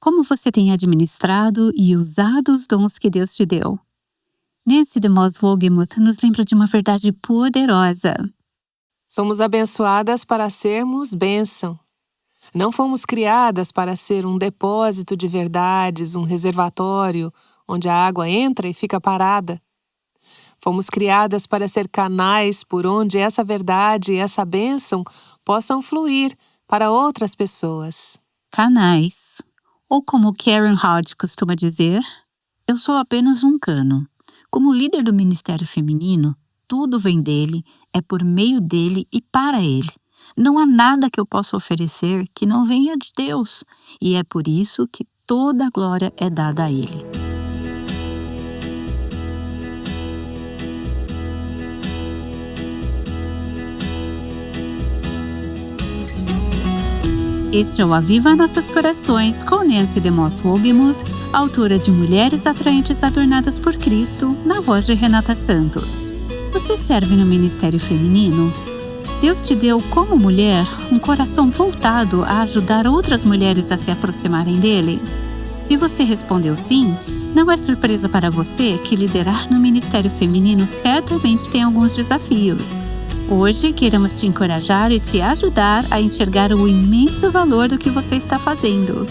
Como você tem administrado e usado os dons que Deus te deu? Nancy DeMoss Wolgemuth nos lembra de uma verdade poderosa. Somos abençoadas para sermos bênção. Não fomos criadas para ser um depósito de verdades, um reservatório, onde a água entra e fica parada. Fomos criadas para ser canais por onde essa verdade e essa bênção possam fluir para outras pessoas. Canais. Ou como Karen Hodge costuma dizer, eu sou apenas um cano. Como líder do Ministério Feminino, tudo vem dele, é por meio dele e para ele. Não há nada que eu possa oferecer que não venha de Deus, e é por isso que toda a glória é dada a ele. Este é o Aviva Nossos Corações com Nancy DeMoss Wolgemuth, autora de Mulheres Atraentes Adornadas por Cristo, na voz de Renata Santos. Você serve no Ministério Feminino? Deus te deu, como mulher, um coração voltado a ajudar outras mulheres a se aproximarem dele? Se você respondeu sim, não é surpresa para você que liderar no Ministério Feminino certamente tem alguns desafios. Hoje, queremos te encorajar e te ajudar a enxergar o imenso valor do que você está fazendo.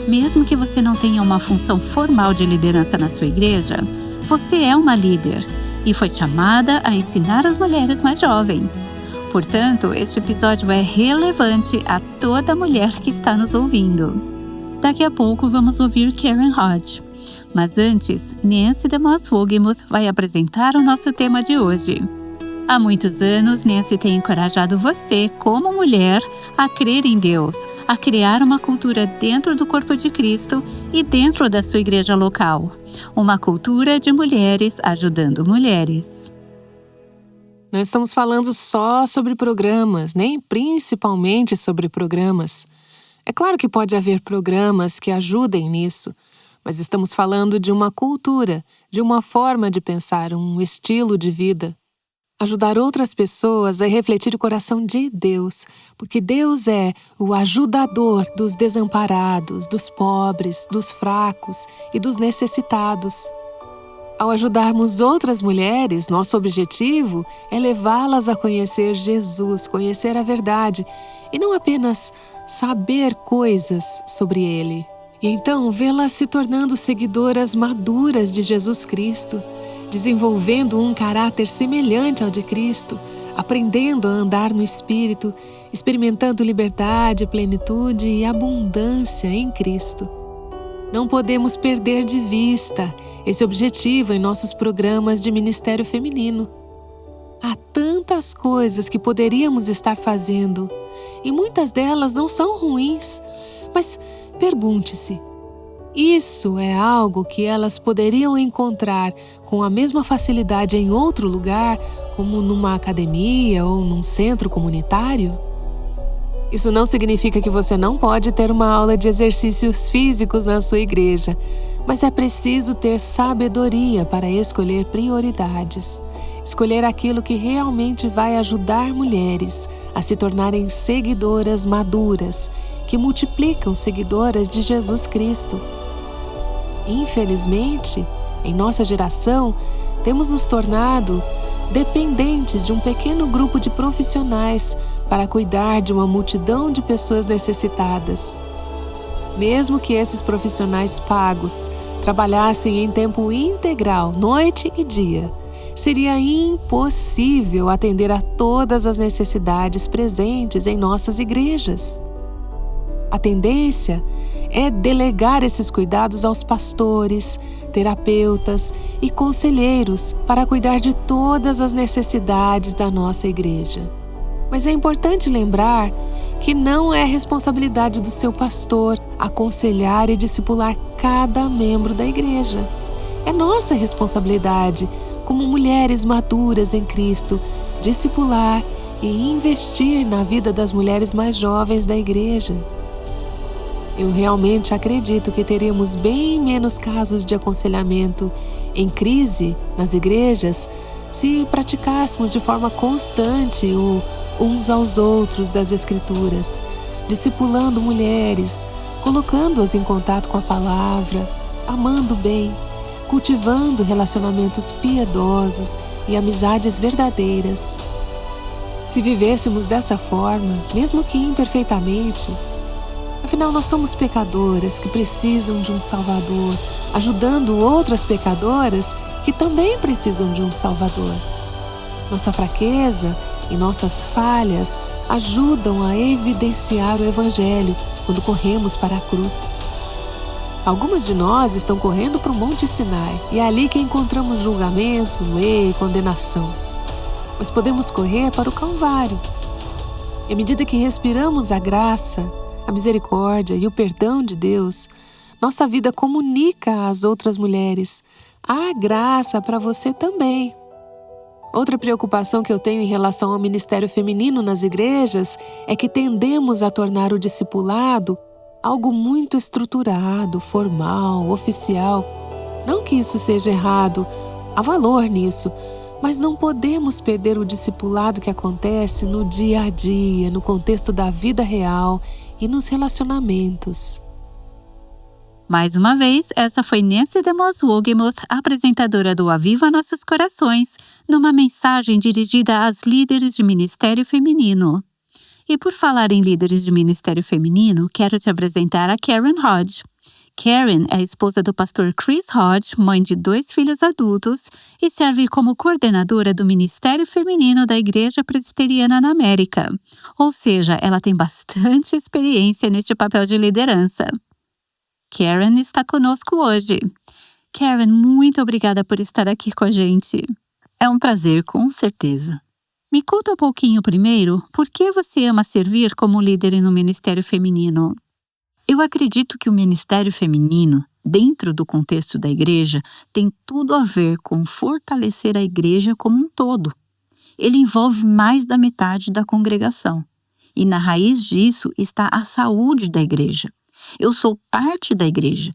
Mesmo que você não tenha uma função formal de liderança na sua igreja, você é uma líder e foi chamada a ensinar as mulheres mais jovens. Portanto, este episódio é relevante a toda mulher que está nos ouvindo. Daqui a pouco vamos ouvir Karen Hodge. Mas antes, Nancy DeMoss Wolgemuth vai apresentar o nosso tema de hoje. Há muitos anos, Nancy tem encorajado você, como mulher, a crer em Deus, a criar uma cultura dentro do corpo de Cristo e dentro da sua igreja local. Uma cultura de mulheres ajudando mulheres. Não estamos falando só sobre programas, nem principalmente sobre programas. É claro que pode haver programas que ajudem nisso, mas estamos falando de uma cultura, de uma forma de pensar, um estilo de vida. Ajudar outras pessoas a refletir o coração de Deus, porque Deus é o ajudador dos desamparados, dos pobres, dos fracos e dos necessitados. Ao ajudarmos outras mulheres, nosso objetivo é levá-las a conhecer Jesus, conhecer a verdade, e não apenas saber coisas sobre Ele. E então vê-las se tornando seguidoras maduras de Jesus Cristo, desenvolvendo um caráter semelhante ao de Cristo, aprendendo a andar no Espírito, experimentando liberdade, plenitude e abundância em Cristo. Não podemos perder de vista esse objetivo em nossos programas de Ministério Feminino. Há tantas coisas que poderíamos estar fazendo, e muitas delas não são ruins, mas pergunte-se, isso é algo que elas poderiam encontrar com a mesma facilidade em outro lugar, como numa academia ou num centro comunitário? Isso não significa que você não pode ter uma aula de exercícios físicos na sua igreja, mas é preciso ter sabedoria para escolher prioridades, escolher aquilo que realmente vai ajudar mulheres a se tornarem seguidoras maduras, que multiplicam seguidoras de Jesus Cristo. Infelizmente, em nossa geração, temos nos tornado dependentes de um pequeno grupo de profissionais para cuidar de uma multidão de pessoas necessitadas. Mesmo que esses profissionais pagos trabalhassem em tempo integral, noite e dia, seria impossível atender a todas as necessidades presentes em nossas igrejas. A tendência é delegar esses cuidados aos pastores, terapeutas e conselheiros para cuidar de todas as necessidades da nossa igreja. Mas é importante lembrar que não é responsabilidade do seu pastor aconselhar e discipular cada membro da igreja. É nossa responsabilidade, como mulheres maduras em Cristo, discipular e investir na vida das mulheres mais jovens da igreja. Eu realmente acredito que teríamos bem menos casos de aconselhamento em crise nas igrejas se praticássemos de forma constante o uns aos outros das Escrituras, discipulando mulheres, colocando-as em contato com a palavra, amando bem, cultivando relacionamentos piedosos e amizades verdadeiras. Se vivêssemos dessa forma, mesmo que imperfeitamente, afinal nós somos pecadoras que precisam de um Salvador, ajudando outras pecadoras que também precisam de um Salvador. Nossa fraqueza e nossas falhas ajudam a evidenciar o Evangelho quando corremos para a cruz. Algumas de nós estão correndo para o Monte Sinai e é ali que encontramos julgamento, lei e condenação. Mas podemos correr para o Calvário. E à medida que respiramos a graça, a misericórdia e o perdão de Deus, nossa vida comunica às outras mulheres: há graça para você também. Outra preocupação que eu tenho em relação ao ministério feminino nas igrejas é que tendemos a tornar o discipulado algo muito estruturado, formal, oficial. Não que isso seja errado, há valor nisso, mas não podemos perder o discipulado que acontece no dia a dia, no contexto da vida real e nos relacionamentos. Mais uma vez, essa foi Nancy DeMoss Wogemuth, apresentadora do Aviva Nossos Corações, numa mensagem dirigida às líderes de ministério feminino. E por falar em líderes de ministério feminino, quero te apresentar a Karen Hodge. Karen é a esposa do pastor Chris Hodge, mãe de 2 filhos adultos, e serve como coordenadora do Ministério Feminino da Igreja Presbiteriana na América. Ou seja, ela tem bastante experiência neste papel de liderança. Karen está conosco hoje. Karen, muito obrigada por estar aqui com a gente. É um prazer, com certeza. Me conta um pouquinho primeiro, por que você ama servir como líder no Ministério Feminino? Eu acredito que o ministério feminino, dentro do contexto da igreja, tem tudo a ver com fortalecer a igreja como um todo. Ele envolve mais da metade da congregação. E na raiz disso está a saúde da igreja. Eu sou parte da igreja.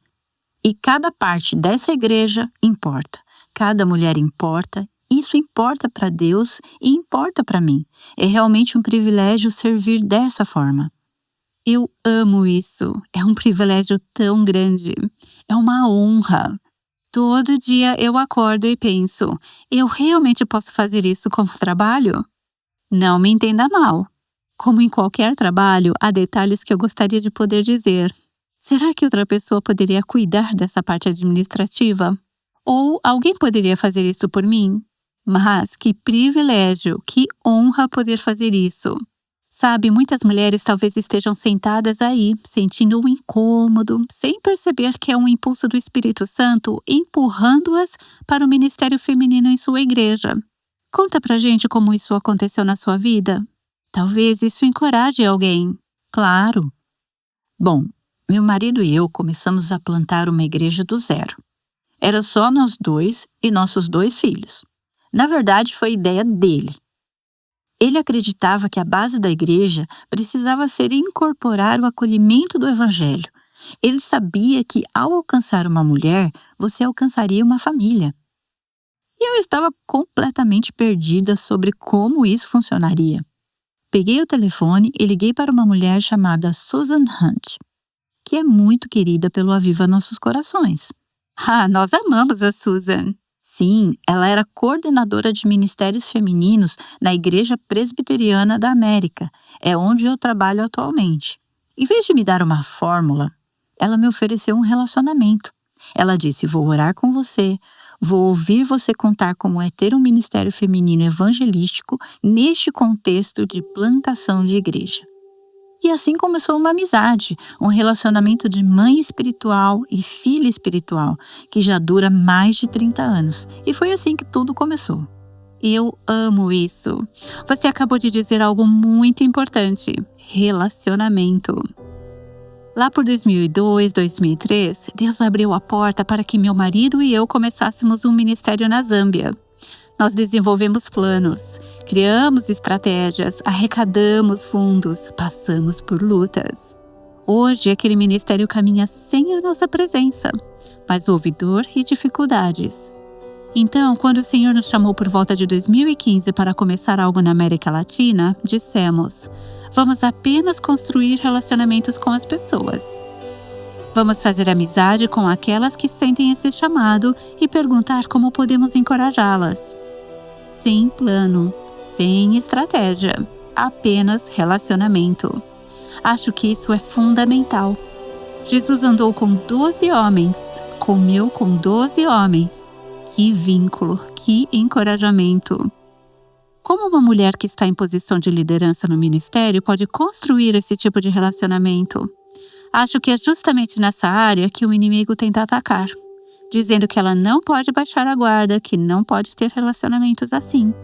E cada parte dessa igreja importa. Cada mulher importa. Isso importa para Deus e importa para mim. É realmente um privilégio servir dessa forma. Eu amo isso. É um privilégio tão grande. É uma honra. Todo dia eu acordo e penso, eu realmente posso fazer isso como trabalho? Não me entenda mal. Como em qualquer trabalho, há detalhes que eu gostaria de poder dizer. Será que outra pessoa poderia cuidar dessa parte administrativa? Ou alguém poderia fazer isso por mim? Mas que privilégio, que honra poder fazer isso. Sabe, muitas mulheres talvez estejam sentadas aí, sentindo um incômodo, sem perceber que é um impulso do Espírito Santo empurrando-as para o ministério feminino em sua igreja. Conta pra gente como isso aconteceu na sua vida. Talvez isso encoraje alguém. Claro. Bom, meu marido e eu começamos a plantar uma igreja do zero. Era só nós 2 e nossos 2 filhos. Na verdade, foi ideia dele. Ele acreditava que a base da igreja precisava ser incorporar o acolhimento do evangelho. Ele sabia que, ao alcançar uma mulher, você alcançaria uma família. E eu estava completamente perdida sobre como isso funcionaria. Peguei o telefone e liguei para uma mulher chamada Susan Hunt, que é muito querida pelo Aviva Nossos Corações. Ah, nós amamos a Susan. Sim, ela era coordenadora de ministérios femininos na Igreja Presbiteriana da América. É onde eu trabalho atualmente. Em vez de me dar uma fórmula, ela me ofereceu um relacionamento. Ela disse, vou orar com você, vou ouvir você contar como é ter um ministério feminino evangelístico neste contexto de plantação de igreja. E assim começou uma amizade, um relacionamento de mãe espiritual e filha espiritual, que já dura mais de 30 anos. E foi assim que tudo começou. Eu amo isso. Você acabou de dizer algo muito importante: relacionamento. Lá por 2002, 2003, Deus abriu a porta para que meu marido e eu começássemos um ministério na Zâmbia. Nós desenvolvemos planos, criamos estratégias, arrecadamos fundos, passamos por lutas. Hoje, aquele ministério caminha sem a nossa presença, mas houve dor e dificuldades. Então, quando o Senhor nos chamou por volta de 2015 para começar algo na América Latina, dissemos, vamos apenas construir relacionamentos com as pessoas. Vamos fazer amizade com aquelas que sentem esse chamado e perguntar como podemos encorajá-las. Sem plano, sem estratégia, apenas relacionamento. Acho que isso é fundamental. Jesus andou com 12 homens, comeu com 12 homens. Que vínculo, que encorajamento! Como uma mulher que está em posição de liderança no ministério pode construir esse tipo de relacionamento? Acho que é justamente nessa área que o inimigo tenta atacar, dizendo que ela não pode baixar a guarda, que não pode ter relacionamentos assim.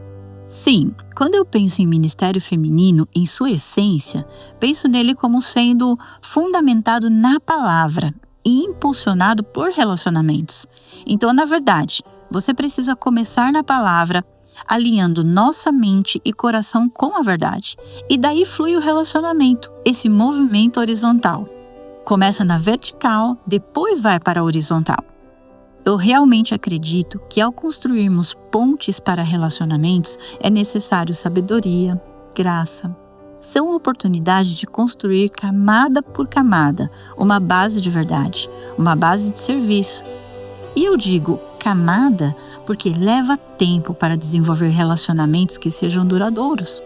Sim, quando eu penso em ministério feminino, em sua essência, penso nele como sendo fundamentado na palavra e impulsionado por relacionamentos. Então, na verdade, você precisa começar na palavra, alinhando nossa mente e coração com a verdade. E daí flui o relacionamento, esse movimento horizontal. Começa na vertical, depois vai para a horizontal. Eu realmente acredito que ao construirmos pontes para relacionamentos é necessário sabedoria, graça. São oportunidades de construir camada por camada uma base de verdade, uma base de serviço. E eu digo camada porque leva tempo para desenvolver relacionamentos que sejam duradouros.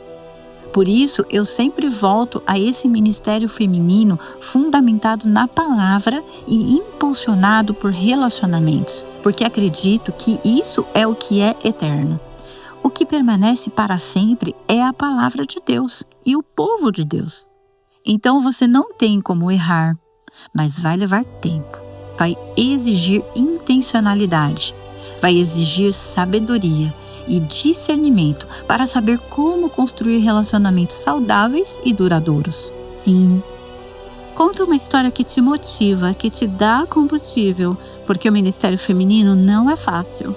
Por isso, eu sempre volto a esse ministério feminino fundamentado na palavra e impulsionado por relacionamentos, porque acredito que isso é o que é eterno. O que permanece para sempre é a palavra de Deus e o povo de Deus. Então você não tem como errar, mas vai levar tempo, vai exigir intencionalidade, vai exigir sabedoria e discernimento para saber como construir relacionamentos saudáveis e duradouros. Sim. Conta uma história que te motiva, que te dá combustível, porque o ministério feminino não é fácil.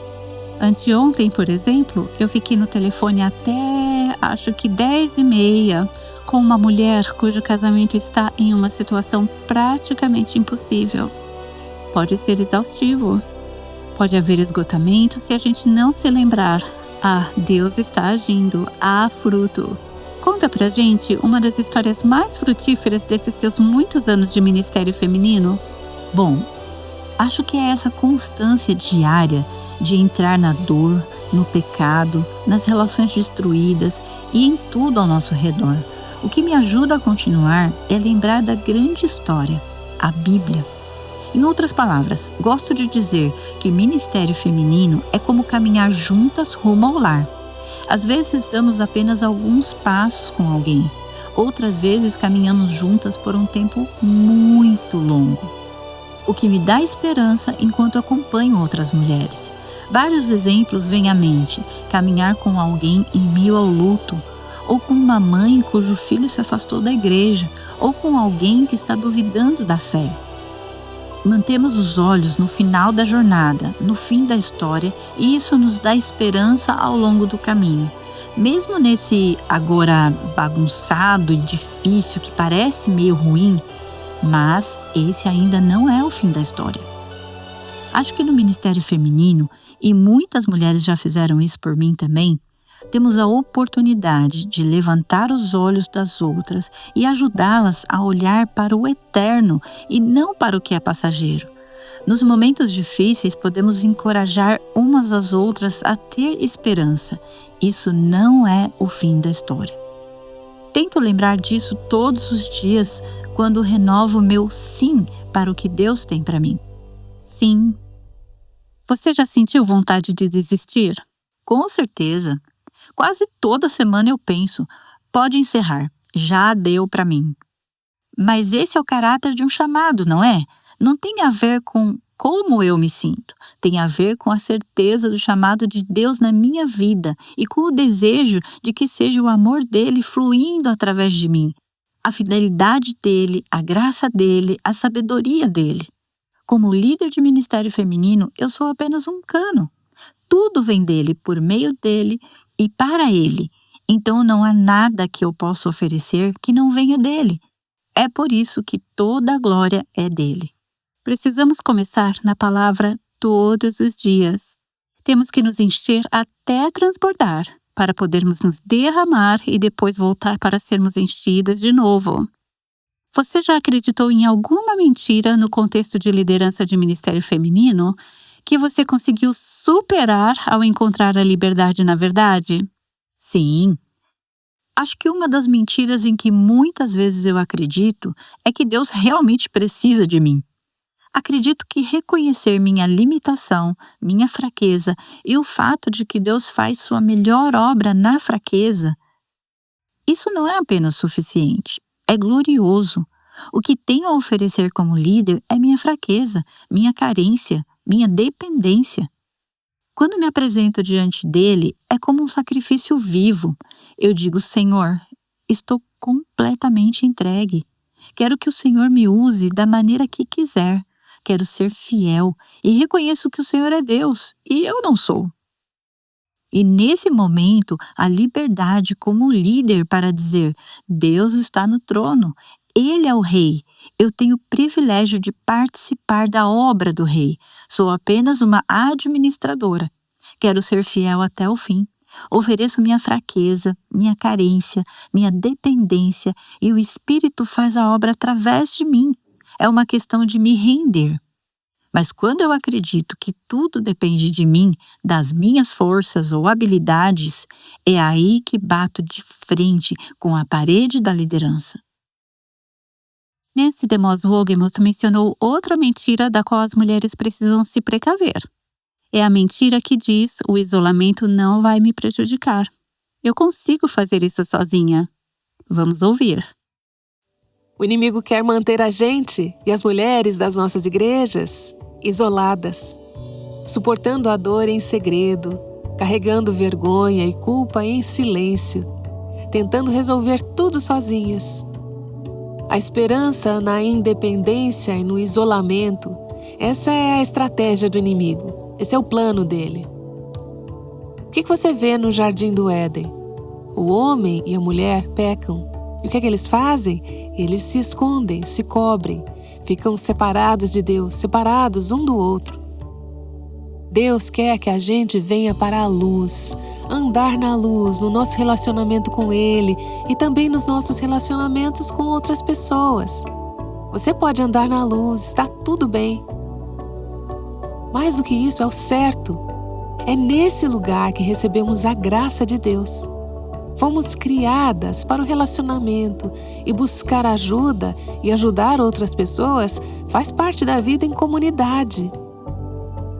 Anteontem, por exemplo, eu fiquei no telefone até, acho que 10h30, com uma mulher cujo casamento está em uma situação praticamente impossível. Pode ser exaustivo. Pode haver esgotamento se a gente não se lembrar. Ah, Deus está agindo. Há fruto. Conta pra gente uma das histórias mais frutíferas desses seus muitos anos de ministério feminino. Bom, acho que é essa constância diária de entrar na dor, no pecado, nas relações destruídas e em tudo ao nosso redor. O que me ajuda a continuar é lembrar da grande história, a Bíblia. Em outras palavras, gosto de dizer que ministério feminino é como caminhar juntas rumo ao lar. Às vezes damos apenas alguns passos com alguém, outras vezes caminhamos juntas por um tempo muito longo. O que me dá esperança enquanto acompanho outras mulheres. Vários exemplos vêm à mente: caminhar com alguém em meio ao luto, ou com uma mãe cujo filho se afastou da igreja, ou com alguém que está duvidando da fé. Mantemos os olhos no final da jornada, no fim da história, e isso nos dá esperança ao longo do caminho. Mesmo nesse agora bagunçado e difícil que parece meio ruim, mas esse ainda não é o fim da história. Acho que no ministério feminino, e muitas mulheres já fizeram isso por mim também, temos a oportunidade de levantar os olhos das outras e ajudá-las a olhar para o eterno e não para o que é passageiro. Nos momentos difíceis, podemos encorajar umas às outras a ter esperança. Isso não é o fim da história. Tento lembrar disso todos os dias quando renovo o meu sim para o que Deus tem para mim. Sim. Você já sentiu vontade de desistir? Com certeza. Quase toda semana eu penso, pode encerrar, já deu para mim. Mas esse é o caráter de um chamado, não é? Não tem a ver com como eu me sinto, tem a ver com a certeza do chamado de Deus na minha vida e com o desejo de que seja o amor dele fluindo através de mim, a fidelidade dele, a graça dele, a sabedoria dele. Como líder de ministério feminino, eu sou apenas um cano. Tudo vem dele, por meio dele e para ele. Então não há nada que eu possa oferecer que não venha dele. É por isso que toda a glória é dele. Precisamos começar na palavra todos os dias. Temos que nos encher até transbordar, para podermos nos derramar e depois voltar para sermos enchidas de novo. Você já acreditou em alguma mentira no contexto de liderança de ministério feminino que você conseguiu superar ao encontrar a liberdade na verdade? Sim. Acho que uma das mentiras em que muitas vezes eu acredito é que Deus realmente precisa de mim. Acredito que reconhecer minha limitação, minha fraqueza e o fato de que Deus faz sua melhor obra na fraqueza, isso não é apenas suficiente, é glorioso. O que tenho a oferecer como líder é minha fraqueza, minha carência, minha dependência. Quando me apresento diante dele, é como um sacrifício vivo. Eu digo, Senhor, estou completamente entregue. Quero que o Senhor me use da maneira que quiser. Quero ser fiel e reconheço que o Senhor é Deus e eu não sou. E nesse momento, a liberdade como líder para dizer, Deus está no trono, Ele é o Rei. Eu tenho o privilégio de participar da obra do Rei. Sou apenas uma administradora. Quero ser fiel até o fim. Ofereço minha fraqueza, minha carência, minha dependência e o Espírito faz a obra através de mim. É uma questão de me render. Mas quando eu acredito que tudo depende de mim, das minhas forças ou habilidades, é aí que bato de frente com a parede da liderança. Nancy DeMoss Wolgemuth mencionou outra mentira da qual as mulheres precisam se precaver. É a mentira que diz: o isolamento não vai me prejudicar. Eu consigo fazer isso sozinha. Vamos ouvir. O inimigo quer manter a gente e as mulheres das nossas igrejas isoladas, suportando a dor em segredo, carregando vergonha e culpa em silêncio, tentando resolver tudo sozinhas. A esperança na independência e no isolamento, essa é a estratégia do inimigo, esse é o plano dele. O que você vê no Jardim do Éden? O homem e a mulher pecam. E o que é que eles fazem? Eles se escondem, se cobrem, ficam separados de Deus, separados um do outro. Deus quer que a gente venha para a luz, andar na luz, no nosso relacionamento com Ele e também nos nossos relacionamentos com outras pessoas. Você pode andar na luz, está tudo bem. Mais do que isso, é o certo. É nesse lugar que recebemos a graça de Deus. Fomos criadas para o relacionamento e buscar ajuda e ajudar outras pessoas faz parte da vida em comunidade.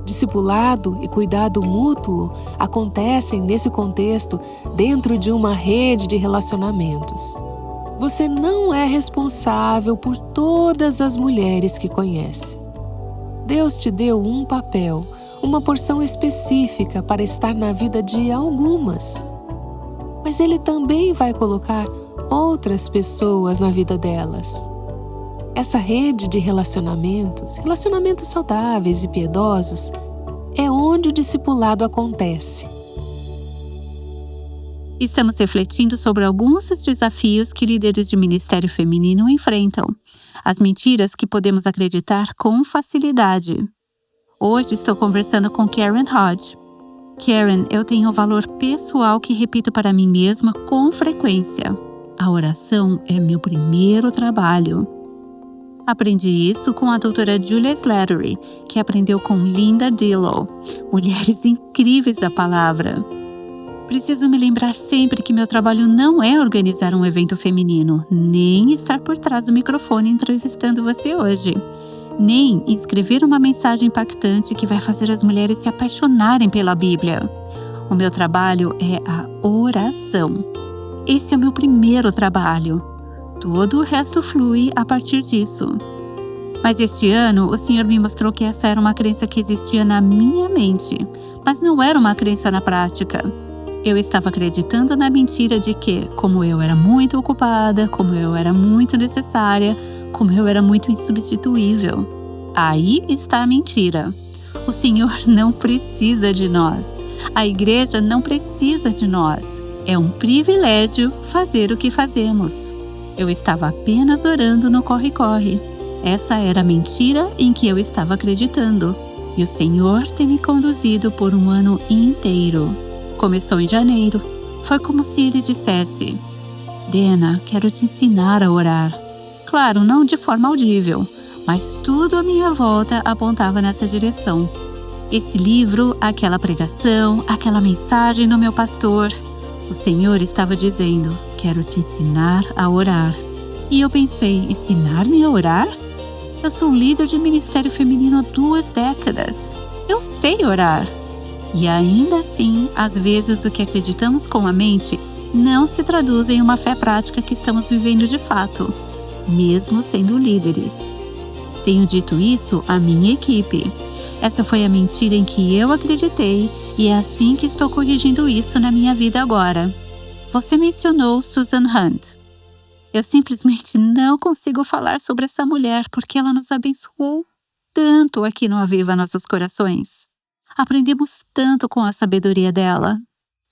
Discipulado e cuidado mútuo acontecem nesse contexto dentro de uma rede de relacionamentos. Você não é responsável por todas as mulheres que conhece. Deus te deu um papel, uma porção específica para estar na vida de algumas. Mas Ele também vai colocar outras pessoas na vida delas. Essa rede de relacionamentos saudáveis e piedosos, é onde o discipulado acontece. Estamos refletindo sobre alguns dos desafios que líderes de ministério feminino enfrentam. As mentiras que podemos acreditar com facilidade. Hoje estou conversando com Karen Hodge. Karen, eu tenho um valor pessoal que repito para mim mesma com frequência. A oração é meu primeiro trabalho. Aprendi isso com a doutora Julia Slattery, que aprendeu com Linda Dillow, mulheres incríveis da palavra. Preciso me lembrar sempre que meu trabalho não é organizar um evento feminino, nem estar por trás do microfone entrevistando você hoje, nem escrever uma mensagem impactante que vai fazer as mulheres se apaixonarem pela Bíblia. O meu trabalho é a oração. Esse é o meu primeiro trabalho. Todo o resto flui a partir disso. Mas este ano, o Senhor me mostrou que essa era uma crença que existia na minha mente, mas não era uma crença na prática. Eu estava acreditando na mentira de que, como eu era muito ocupada, como eu era muito necessária, como eu era muito insubstituível. Aí está a mentira. O Senhor não precisa de nós. A igreja não precisa de nós. É um privilégio fazer o que fazemos. Eu estava apenas orando no corre-corre. Essa era a mentira em que eu estava acreditando. E o Senhor tem me conduzido por um ano inteiro. Começou em janeiro. Foi como se Ele dissesse: Dena, quero te ensinar a orar. Claro, não de forma audível, mas tudo à minha volta apontava nessa direção. Esse livro, aquela pregação, aquela mensagem do meu pastor. O Senhor estava dizendo: quero te ensinar a orar. E eu pensei: ensinar-me a orar? Eu sou líder de ministério feminino há 2 décadas. Eu sei orar. E ainda assim, às vezes o que acreditamos com a mente não se traduz em uma fé prática que estamos vivendo de fato, mesmo sendo líderes. Tenho dito isso à minha equipe. Essa foi a mentira em que eu acreditei e é assim que estou corrigindo isso na minha vida agora. Você mencionou Susan Hunt. Eu simplesmente não consigo falar sobre essa mulher porque ela nos abençoou tanto aqui no Aviva Nossos Corações. Aprendemos tanto com a sabedoria dela.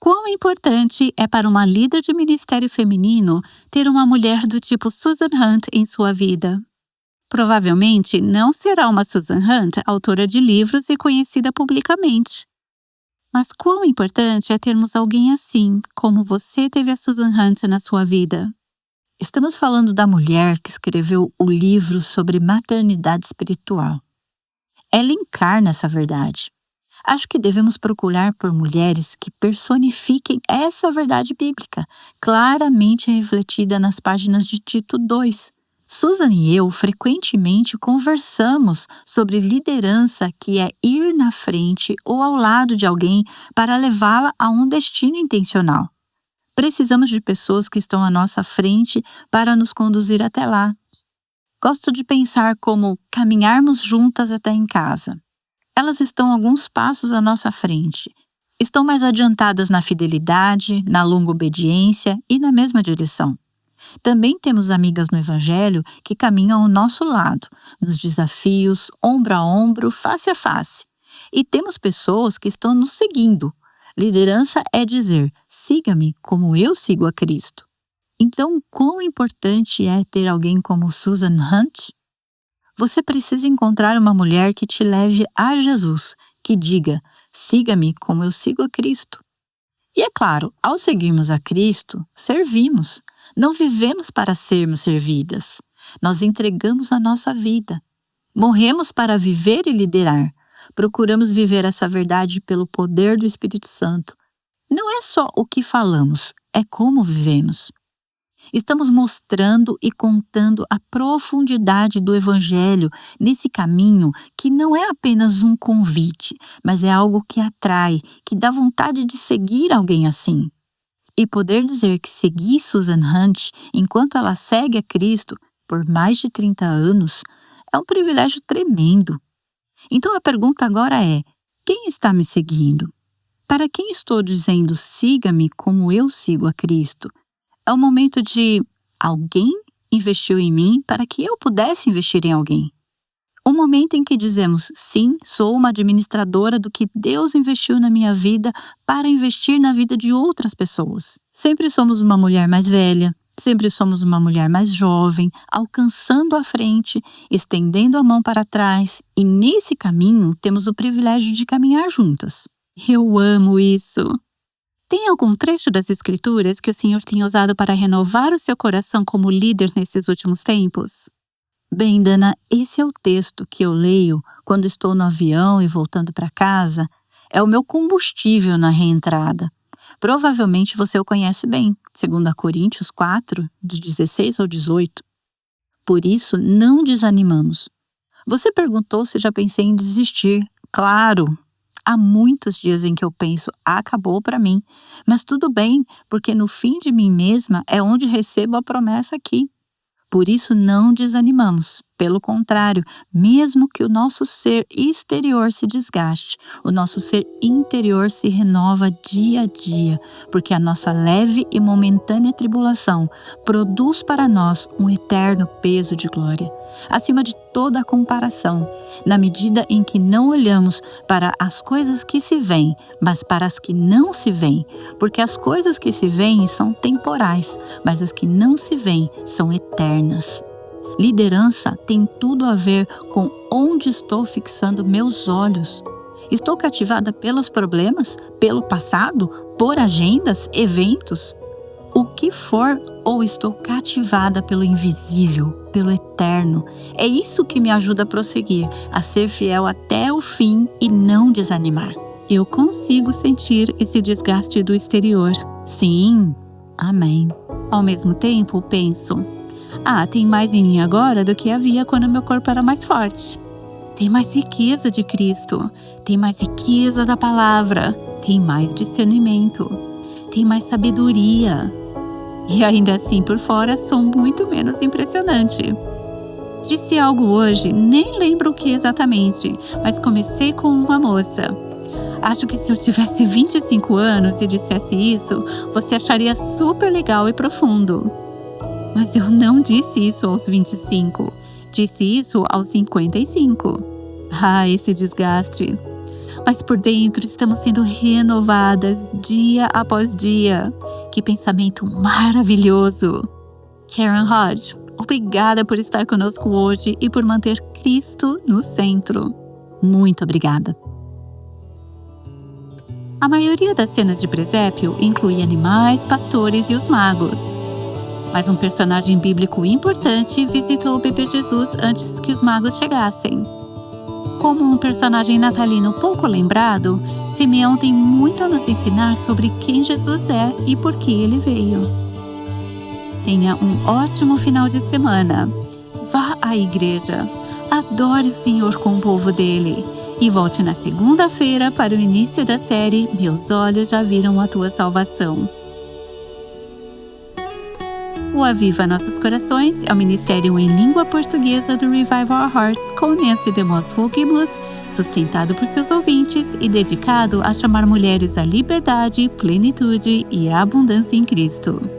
Quão importante é para uma líder de ministério feminino ter uma mulher do tipo Susan Hunt em sua vida. Provavelmente não será uma Susan Hunt autora de livros e conhecida publicamente. Mas quão importante é termos alguém assim, como você teve a Susan Hunt na sua vida. Estamos falando da mulher que escreveu o livro sobre maternidade espiritual. Ela encarna essa verdade. Acho que devemos procurar por mulheres que personifiquem essa verdade bíblica, claramente refletida nas páginas de Tito 2. Susan e eu frequentemente conversamos sobre liderança, que é ir na frente ou ao lado de alguém para levá-la a um destino intencional. Precisamos de pessoas que estão à nossa frente para nos conduzir até lá. Gosto de pensar como caminharmos juntas até em casa. Elas estão alguns passos à nossa frente. Estão mais adiantadas na fidelidade, na longa obediência e na mesma direção. Também temos amigas no Evangelho que caminham ao nosso lado, nos desafios, ombro a ombro, face a face. E temos pessoas que estão nos seguindo. Liderança é dizer: siga-me como eu sigo a Cristo. Então, quão importante é ter alguém como Susan Hunt? Você precisa encontrar uma mulher que te leve a Jesus, que diga: siga-me como eu sigo a Cristo. E é claro, ao seguirmos a Cristo, servimos. Não vivemos para sermos servidas. Nós entregamos a nossa vida. Morremos para viver e liderar. Procuramos viver essa verdade pelo poder do Espírito Santo. Não é só o que falamos, é como vivemos. Estamos mostrando e contando a profundidade do Evangelho nesse caminho que não é apenas um convite, mas é algo que atrai, que dá vontade de seguir alguém assim. E poder dizer que segui Susan Hunt enquanto ela segue a Cristo por mais de 30 anos é um privilégio tremendo. Então a pergunta agora é: quem está me seguindo? Para quem estou dizendo siga-me como eu sigo a Cristo? É o momento de alguém investiu em mim para que eu pudesse investir em alguém. O momento em que dizemos sim, sou uma administradora do que Deus investiu na minha vida para investir na vida de outras pessoas. Sempre somos uma mulher mais velha, sempre somos uma mulher mais jovem, alcançando a frente, estendendo a mão para trás, e nesse caminho temos o privilégio de caminhar juntas. Eu amo isso! Tem algum trecho das Escrituras que o Senhor tem usado para renovar o seu coração como líder nesses últimos tempos? Bem, Dana, esse é o texto que eu leio quando estou no avião e voltando para casa. É o meu combustível na reentrada. Provavelmente você o conhece bem, 2 Coríntios 4, de 16 ao 18. Por isso, não desanimamos. Você perguntou se já pensei em desistir. Claro! Há muitos dias em que eu penso: acabou para mim. Mas tudo bem, porque no fim de mim mesma é onde recebo a promessa aqui. Por isso não desanimamos. Pelo contrário, mesmo que o nosso ser exterior se desgaste, o nosso ser interior se renova dia a dia, porque a nossa leve e momentânea tribulação produz para nós um eterno peso de glória, acima de toda a comparação, na medida em que não olhamos para as coisas que se veem, mas para as que não se veem, porque as coisas que se veem são temporais, mas as que não se veem são eternas. Liderança tem tudo a ver com onde estou fixando meus olhos. Estou cativada pelos problemas, pelo passado, por agendas, eventos? O que for ou estou cativada pelo invisível, pelo eterno. É isso que me ajuda a prosseguir, a ser fiel até o fim e não desanimar. Eu consigo sentir esse desgaste do exterior. Sim, amém. Ao mesmo tempo, penso: tem mais em mim agora do que havia quando meu corpo era mais forte. Tem mais riqueza de Cristo, tem mais riqueza da palavra, tem mais discernimento, tem mais sabedoria. E ainda assim, por fora, sou muito menos impressionante. Disse algo hoje, nem lembro o que exatamente, mas comecei com uma moça. Acho que se eu tivesse 25 anos e dissesse isso, você acharia super legal e profundo. Mas eu não disse isso aos 25, disse isso aos 55. Esse desgaste. Mas por dentro estamos sendo renovadas dia após dia. Que pensamento maravilhoso! Karen Hodge, obrigada por estar conosco hoje e por manter Cristo no centro. Muito obrigada. A maioria das cenas de presépio inclui animais, pastores e os magos. Mas um personagem bíblico importante visitou o bebê Jesus antes que os magos chegassem. Como um personagem natalino pouco lembrado, Simeão tem muito a nos ensinar sobre quem Jesus é e por que ele veio. Tenha um ótimo final de semana. Vá à igreja. Adore o Senhor com o povo dele. E volte na segunda-feira para o início da série Meus Olhos Já Viram a Tua Salvação. O Aviva Nossos Corações é o ministério em língua portuguesa do Revive Our Hearts com Nancy DeMoss Wolgemuth, sustentado por seus ouvintes e dedicado a chamar mulheres à liberdade, plenitude e abundância em Cristo.